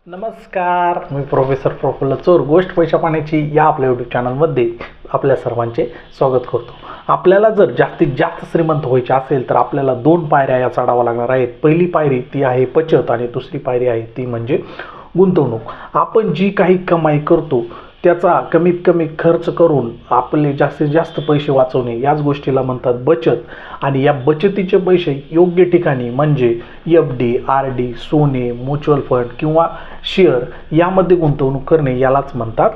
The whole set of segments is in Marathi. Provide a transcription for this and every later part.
नमस्कार, मी प्रोफेसर प्रफुल्ल चोर गोष्ट पैसा पाण्याची या आपल्या यूट्यूब चॅनलमध्ये आपल्या सर्वांचे स्वागत करतो. आपल्याला जर जास्तीत जास्त श्रीमंत व्हायचे असेल तर आपल्याला दोन पायऱ्या या चढाव्या लागणार आहेत. पहिली पायरी ती आहे बचत आणि दुसरी पायरी आहे ती म्हणजे गुंतवणूक. आपण जी काही कमाई करतो त्याचा कमीत कमी खर्च करून आपले जास्तीत जास्त पैसे वाचवणे याच गोष्टीला म्हणतात बचत. आणि या बचतीचे पैसे योग्य ठिकाणी म्हणजे FD, RD, सोने, म्युच्युअल फंड किंवा शेअर यामध्ये गुंतवणूक करणे यालाच म्हणतात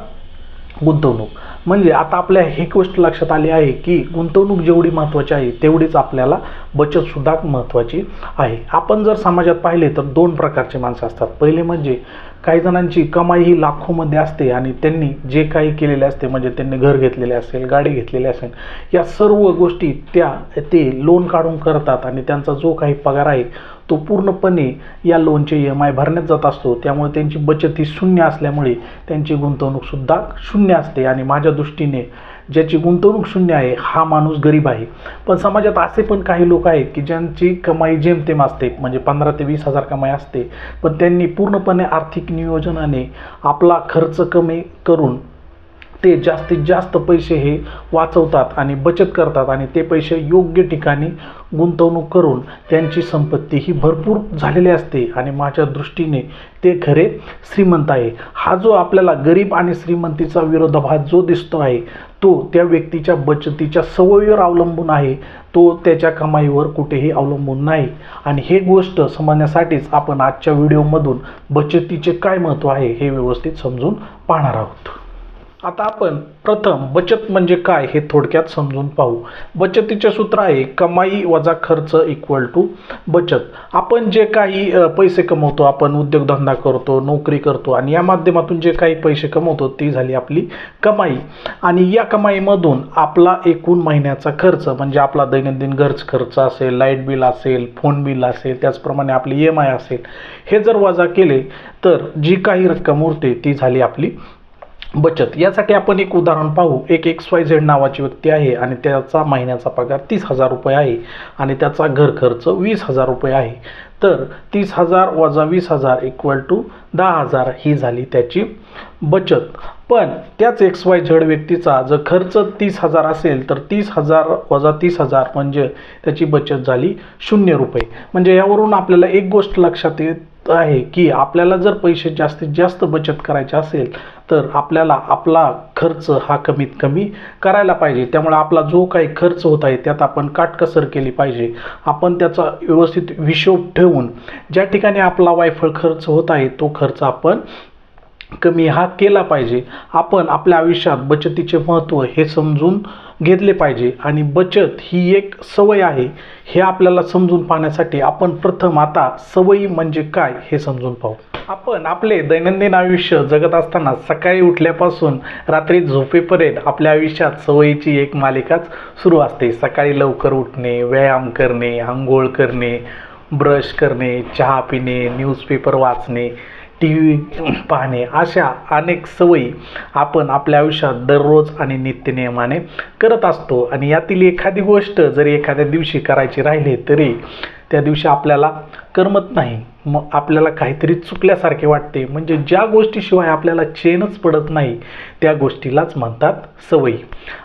गुंतवणूक. म्हणजे आता आपल्या ही गोष्ट लक्षात आली आहे की गुंतवणूक जेवढी महत्त्वाची आहे तेवढीच आपल्याला बचतसुद्धा महत्त्वाची आहे. आपण जर समाजात पाहिले तर दोन प्रकारचे माणसं असतात. पहिले म्हणजे काही जणांची कमाई ही लाखोमध्ये असते आणि त्यांनी जे काही केलेले असते म्हणजे त्यांनी घर घेतलेले असेल, गाडी घेतलेली असेल, या सर्व गोष्टी ते लोन काढून करतात आणि त्यांचा जो काही पगार आहे तो पूर्णपणे या लोनचे EMI भरण्यात जात असतो. त्यामुळे त्यांची बचत ही शून्य असल्यामुळे त्यांची गुंतवणूकसुद्धा शून्य असते. आणि माझ्या दृष्टीने ज्याची गुंतवणूक शून्य आहे हा माणूस गरीब आहे. पण समाजात असे पण काही लोक आहेत की ज्यांची कमाई जेमतेम असते, म्हणजे 15 ते 20 हजार कमाई असते, पण त्यांनी पूर्णपणे आर्थिक नियोजनाने आपला खर्च कमी करून ते जास्तीत जास्त पैसे हे वाचवतात आणि बचत करतात आणि ते पैसे योग्य ठिकाणी गुंतवणूक करून त्यांची संपत्ती ही भरपूर झालेली असते आणि माझ्या दृष्टीने ते खरे श्रीमंत आहे. हा जो आपल्याला गरीब आणि श्रीमंतीचा विरोधाभास जो दिसतो आहे तो त्या व्यक्तीच्या बचतीच्या सवयीवर अवलंबून आहे, तो त्याच्या कमाईवर कुठेही अवलंबून नाही. आणि हे गोष्ट समजण्यासाठीच आपण आजच्या व्हिडिओमधून बचतीचे काय महत्त्व आहे हे व्यवस्थित समजून पाहणार आहोत. आता आपण प्रथम बचत म्हणजे काय हे थोडक्यात समजून पाहू. बचतीचे सूत्र आहे कमाई वजा खर्च इक्वल टू बचत. आपण जे काही पैसे कमवतो, आपण उद्योगधंदा करतो, नोकरी करतो आणि या माध्यमातून जे काही पैसे कमवतो ती झाली आपली कमाई. आणि या कमाईमधून आपला एकूण महिन्याचा खर्च म्हणजे आपला दैनंदिन खर्च असेल, लाईट बिल असेल, फोन बिल असेल, त्याचप्रमाणे आपली EMI असेल, हे जर वजा केले तर जी काही रक्कम उरते ती झाली आपली बचत. यासाठी आपण एक उदाहरण पाहू. एक XYZ नावाची व्यक्ती आहे आणि त्याचा महिन्याचा पगार 30,000 रुपये आहे आणि त्याचा घर खर्च 20,000 रुपये आहे. तर 30,000 वजा 20,000 इक्वल टू 10,000 ही झाली त्याची बचत. पण त्याच XYZ व्यक्तीचा जर खर्च 30,000 असेल तर 30,000 वजा 30,000 म्हणजे त्याची बचत झाली 0 रुपये. म्हणजे यावरून आपल्याला एक गोष्ट लक्षात येत आहे की आपल्याला जर पैसे जास्तीत जास्त बचत करायचे असेल तर आपल्याला आपला खर्च हा कमीत कमी करायला पाहिजे. त्यामुळे आपला जो काही खर्च होत आहे त्यात आपण काटकसर केली पाहिजे. आपण त्याचा व्यवस्थित हिशोब ठेवून ज्या ठिकाणी आपला वायफळ खर्च होत आहे तो खर्च आपण कमी हा केला पाहिजे. आपण आपल्या आयुष्यात बचतीचे महत्त्व हे समजून घेतले पाहिजे आणि बचत ही एक सवय आहे हे आपल्याला समजून पाहण्यासाठी आपण प्रथम आता सवयी म्हणजे काय हे समजून पाहू. आपण आपले दैनंदिन आयुष्य जगत असताना सकाळी उठल्यापासून रात्री झोपेपर्यंत आपल्या आयुष्यात सवयीची एक मालिकाच सुरू असते. सकाळी लवकर उठणे, व्यायाम करणे, अंघोळ करणे, ब्रश करणे, चहा पिणे, न्यूजपेपर वाचणे, TV पाहणे, अशा अनेक सवयी आपण आपल्या आयुष्यात दररोज आणि नित्यनियमाने करत असतो. आणि यातील एखादी गोष्ट जरी एखाद्या दिवशी करायची राहिली तरी त्या दिवशी आपल्याला करमत नाही, मग आपल्याला काहीतरी चुकल्यासारखे वाटते. म्हणजे ज्या गोष्टीशिवाय आपल्याला चैनच पडत नाही त्या गोष्टीलाच म्हणतात सवयी.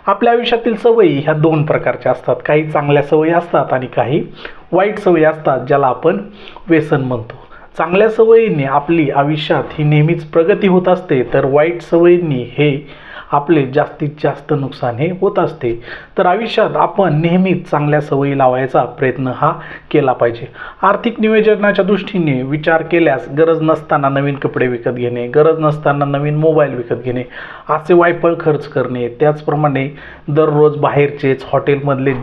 आपल्या आयुष्यातील सवयी ह्या दोन प्रकारच्या असतात. काही चांगल्या सवयी असतात आणि काही वाईट सवयी असतात ज्याला आपण व्यसन म्हणतो. चांगल्या सवयींनी आपली आयुष्यात ही नेहमीच प्रगती होत असते तर वाईट सवयींनी हे आपले जास्तीत जास्त नुकसान हे होत असते. तर आयुष्यात आपण नेहमीच चांगल्या सवयी लावायचा प्रयत्न हा केला पाहिजे. आर्थिक नियोजनाच्या दृष्टीने विचार केल्यास गरज नसताना नवीन कपडे विकत घेणे, गरज नसताना नवीन मोबाईल विकत घेणे, असे वायफळ खर्च करणे, त्याचप्रमाणे दररोज बाहेरचेच हॉटेलमधले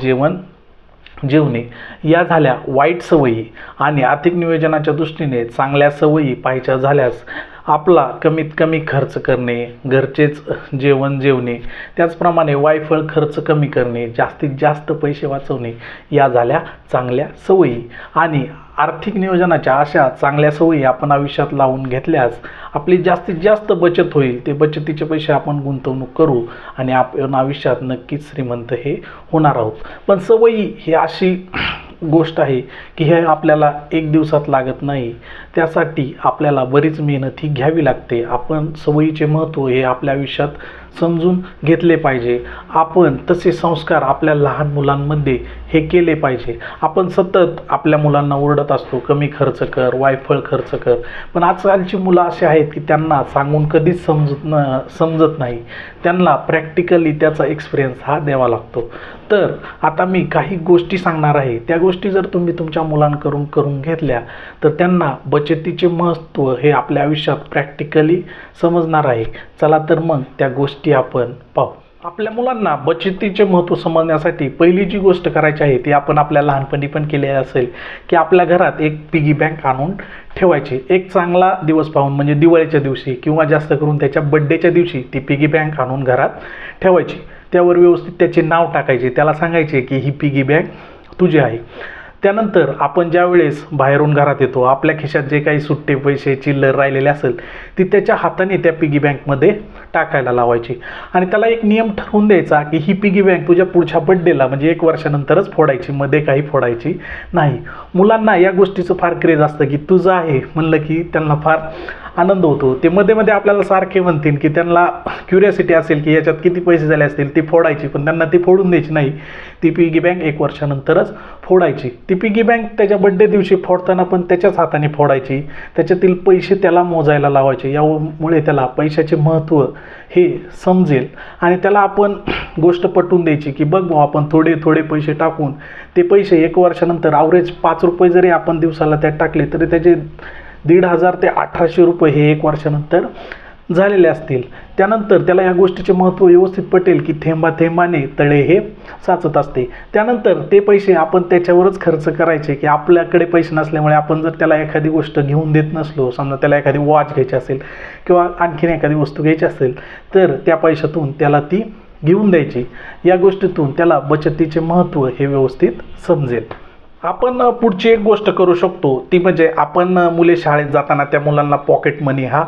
जेवणे या झाल्या वाईट सवयी. आणि आर्थिक नियोजनाच्या दृष्टीने चांगल्या सवयी पाहायच्या झाल्यास आपला कमीत कमी खर्च करणे, घरचेच जेवणे, त्याचप्रमाणे वायफळ खर्च कमी करणे, जास्तीत जास्त पैसे वाचवणे या झाल्या चांगल्या सवयी. आणि आर्थिक नियोजनाच्या अशा चांगल्या सवयी आपण आयुष्यात लावून घेतल्यास आपली जास्तीत जास्त बचत होईल. ते बचतीचे पैसे आपण गुंतवणूक करू आणि आपण आयुष्यात नक्कीच श्रीमंत हे होणार आहोत. पण सवयी ही अशी गोष्ट आहे की हे आपल्याला एक दिवसात लागत नाही, त्यासाठी आपल्याला बरीच मेहनत ही घ्यावी लागते. आपण सवयीचे महत्त्व हे आपल्या आयुष्यात समजून घेतले पाहिजे. आपण तसे संस्कार आपल्या लहान मुलांमध्ये हे केले पाहिजे. आपण सतत आपल्या मुलांना ओरडत असतो, कमी खर्च कर, वायफळ खर्च कर, पण आजकालची मुलं असे आहेत की त्यांना सांगून कधीच समजत नाही. त्यांना प्रॅक्टिकली त्याचा एक्सपिरियन्स हा द्यावा लागतो. तर आता मी काही गोष्टी सांगणार आहे, त्या गोष्टी जर तुम्ही तुमच्या मुलांकडून करून घेतल्या तर त्यांना बचतीचे महत्त्व हे आपल्या आयुष्यात प्रॅक्टिकली समजणार आहे. चला तर मग त्या गोष्टी आपण पाहू. आपल्या मुलांना बचतीचे महत्त्व समजण्यासाठी पहिली जी गोष्ट करायची आहे ती आपण आपल्या लहानपणी पण केली असेल की आपल्या घरात एक पिगी बँक आणून ठेवायची. एक चांगला दिवस पाहून म्हणजे दिवाळीच्या दिवशी किंवा जास्त करून त्याच्या बड्डेच्या दिवशी ती पिगी बँक आणून घरात ठेवायची. त्यावर व्यवस्थित त्याचे नाव टाकायचे, त्याला सांगायचे की ही पिगी बँक तुझी आहे. त्यानंतर आपण ज्या वेळेस बाहेरून घरात येतो, आपल्या खिशात जे काही सुट्टे पैसे चिल्लर राहिलेले असेल ती त्याच्या हाताने त्या पिगी बँकमध्ये टाकायला लावायची आणि त्याला एक नियम ठरवून द्यायचा की ही पिगी बँक तुझ्या पुढच्या बड्डेला म्हणजे 1 वर्षानंतरच फोडायची, मध्ये काही फोडायची नाही. मुलांना या गोष्टीचं फार क्रेज असतं की तुझं आहे म्हणलं की त्यांना फार आनंद होतो. ते मध्ये मध्ये आपल्याला सारखे म्हणतील की त्यांना क्युरियोसिटी असेल की याच्यात किती पैसे झाले असतील, ती फोडायची, पण त्यांना ती फोडून द्यायची नाही. ती पिगी बँक 1 वर्षानंतरच फोडायची. ती पिगी बँक त्याच्या बड्डे दिवशी फोडताना पण त्याच्याच हाताने फोडायची, त्याच्यातील पैसे त्याला मोजायला लावायचे. यामुळे त्याला पैशाचे महत्त्व हे समजेल आणि त्याला आपण गोष्ट पटवून द्यायची की बघ भाऊ, आपण थोडे थोडे पैसे टाकून ते पैसे 1 वर्षानंतर ॲव्हरेज 5 रुपये जरी आपण दिवसाला त्यात टाकले तरी त्याचे 1,500 ते 1,800 रुपये हे 1 वर्षानंतर झालेले असतील. त्यानंतर त्याला या गोष्टीचे महत्त्व व्यवस्थित पटेल की थेंबाथेंबाने तळे हे साचत असते. त्यानंतर ते पैसे आपण त्याच्यावरच खर्च करायचे की आपल्याकडे पैसे नसल्यामुळे आपण जर त्याला एखादी गोष्ट घेऊन देत नसलो, समजा त्याला एखादी वॉच घ्यायची असेल किंवा आणखीन एखादी वस्तू घ्यायची असेल तर त्या पैशातून त्याला ती घेऊन द्यायची. या गोष्टीतून त्याला बचतीचे महत्त्व हे व्यवस्थित समजेल. आपण पुढची एक गोष्ट करू शकतो ती म्हणजे आपण मुले शाळेत जाताना त्या मुलांना पॉकेट मनी हा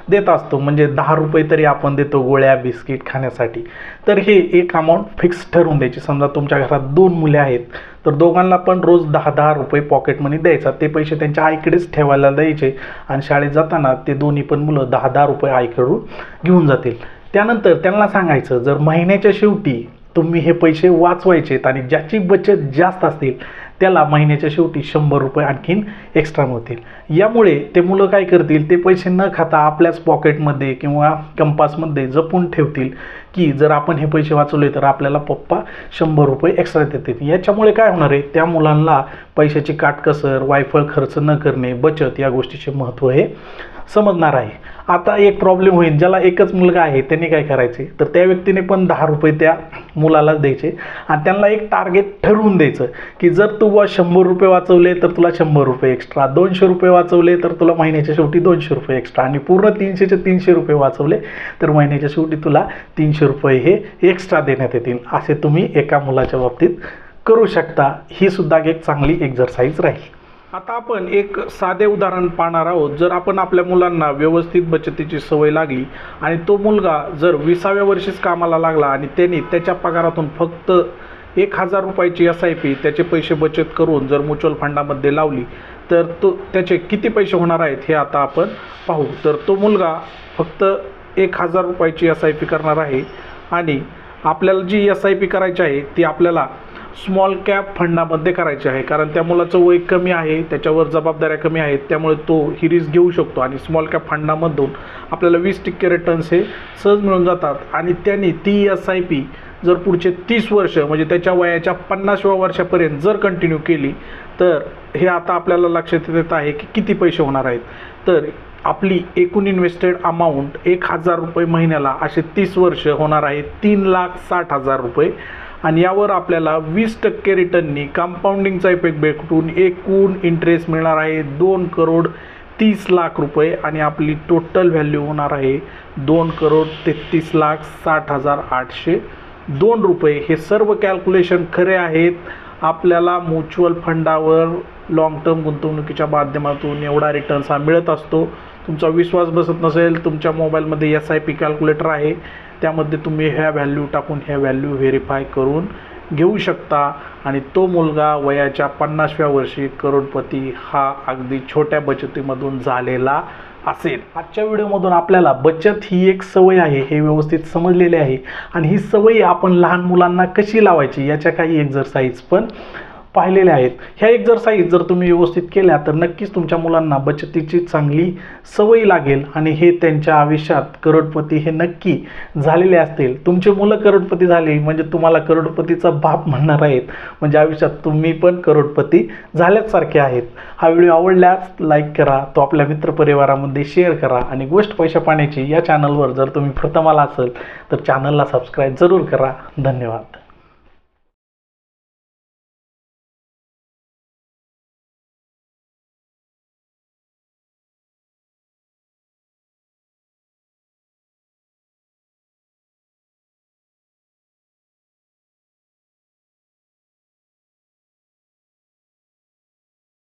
देत असतो, म्हणजे 10 रुपये तरी आपण देतो गोळ्या बिस्किट खाण्यासाठी. तर हे एक अमाऊंट फिक्स ठरवून द्यायची. समजा तुमच्या घरात 2 मुले आहेत तर दोघांना पण रोज 10-10 रुपये पॉकेट मनी द्यायचा. ते पैसे त्यांच्या आईकडेच ठेवायला द्यायचे आणि शाळेत जाताना ते दोन्ही पण मुलं 10-10 रुपये आईकडून घेऊन जातील. त्यानंतर त्यांना सांगायचं जर महिन्याच्या शेवटी तुम्ही हे पैसे वाचवायचेत आणि ज्याची बचत जास्त असतील त्याला महिन्याच्या शेवटी 100 रुपये आणखीन एक्स्ट्रा मिळतील. यामुळे ते मुलं काय करतील, ते पैसे न खाता आपल्याच पॉकेटमध्ये किंवा कंपासमध्ये जपून ठेवतील की जर आपण हे पैसे वाचवले तर आपल्याला पप्पा 100 रुपये एक्स्ट्रा देतील. याच्यामुळे काय होणार आहे, त्या मुलांना पैशाची काटकसर, वायफळ खर्च न करणे, बचत या गोष्टीचे महत्त्व हे समजणार आहे. आता एक प्रॉब्लेम होईल, ज्याला एकच मुलगा आहे त्यांनी काय करायचे तर त्या व्यक्तीने पण 10 रुपये त्या मुलालाच द्यायचे आणि त्यांना एक टार्गेट ठरवून द्यायचं की जर तू 100 रुपये वाचवले तर तुला 100 रुपये एक्स्ट्रा, 200 रुपये वाचवले तर तुला महिन्याच्या शेवटी 200 रुपये एक्स्ट्रा आणि पूर्ण 300चे 300 रुपये वाचवले तर महिन्याच्या शेवटी तुला 300 रुपये हे एक्स्ट्रा देण्यात येतील. असे तुम्ही एका मुलाच्या बाबतीत करू शकता. ही सुद्धा एक चांगली एक्झरसाइज राहील. आता आपण एक साधे उदाहरण पाहणार आहोत. जर आपण आपल्या मुलांना व्यवस्थित बचतीची सवय लागली आणि तो मुलगा जर 20व्या वर्षीच कामाला लागला आणि त्याने त्याच्या पगारातून फक्त 1,000 रुपयाची SIP त्याचे पैसे बचत करून जर म्युच्युअल फंडामध्ये लावली तर त्याचे किती पैसे होणार आहेत हे आता आपण पाहू. तर तो मुलगा फक्त 1,000 रुपयाची SIP करणार आहे आणि आपल्याला जी SIP करायची आहे ती आपल्याला स्मॉल कॅप फंडामध्ये करायचे आहे, कारण त्या मुलाचं वय कमी आहे, त्याच्यावर जबाबदाऱ्या कमी आहेत, त्यामुळे तो ही रिस्क घेऊ शकतो आणि स्मॉल कॅप फंडामधून आपल्याला 20% रिटर्न्स हे सहज मिळून जातात. आणि त्यांनी ती SIP जर पुढचे 30 वर्ष म्हणजे त्याच्या वयाच्या 50व्या वर्षापर्यंत जर कंटिन्यू केली तर हे आता आपल्याला लक्षात येत आहे की किती पैसे होणार आहेत. तर आपली एकूण इन्व्हेस्टेड अमाऊंट 1,000 रुपये महिन्याला असे 30 वर्ष होणार आहे 3,60,000 रुपये आणि यावर आपल्याला 20% रिटर्ननी कंपाऊंडिंगचा इफेक्ट भेटून एकूण इंटरेस्ट मिळणार आहे 2,30,00,000 रुपये आणि आपली टोटल व्हॅल्यू होणार आहे 2,33,60,802 रुपये. हे सर्व कॅल्क्युलेशन खरे आहेत. आपल्याला म्युच्युअल फंडावर लॉंग टर्म गुंतवणुकीच्या माध्यमातून एवढा रिटर्न्स हा मिळत असतो. तुमचा विश्वास बसत नसेल, तुमच्या मोबाईलमध्ये SIP कॅल्क्युलेटर आहे, त्यामध्ये तुम्ही ह्या व्हॅल्यू टाकून ह्या व्हॅल्यू व्हेरीफाय करून घेऊ शकता आणि तो मुलगा वयाच्या 50व्या वर्षी करोडपती हा अगदी छोट्या बचतीमधून झालेला असेल. आजच्या व्हिडिओमधून आपल्याला बचत ही एक सवय आहे हे व्यवस्थित समजलेले आहे आणि ही सवय आपण लहान मुलांना कशी लावायची याच्या काही एक्झरसाइज पण पाहिलेल्या आहेत. ह्या एक्झरसाइज जर तुम्ही व्यवस्थित केल्या तर नक्कीच तुमच्या मुलांना बचतीची चांगली सवय लागेल आणि हे त्यांच्या आयुष्यात करोडपती हे नक्की झालेले असतील. तुमचे मुलं करोडपती झाले म्हणजे तुम्हाला करोडपतीचा बाप म्हणणार आहेत, म्हणजे आयुष्यात तुम्ही पण करोडपती झाल्यासारखे आहेत. हा व्हिडिओ आवडल्यास लाईक करा, तो आपल्या मित्रपरिवारामध्ये शेअर करा आणि गोष्ट पैशा पाण्याची या चॅनलवर जर तुम्ही प्रथम आला असेल तर चॅनलला सबस्क्राईब जरूर करा. धन्यवाद.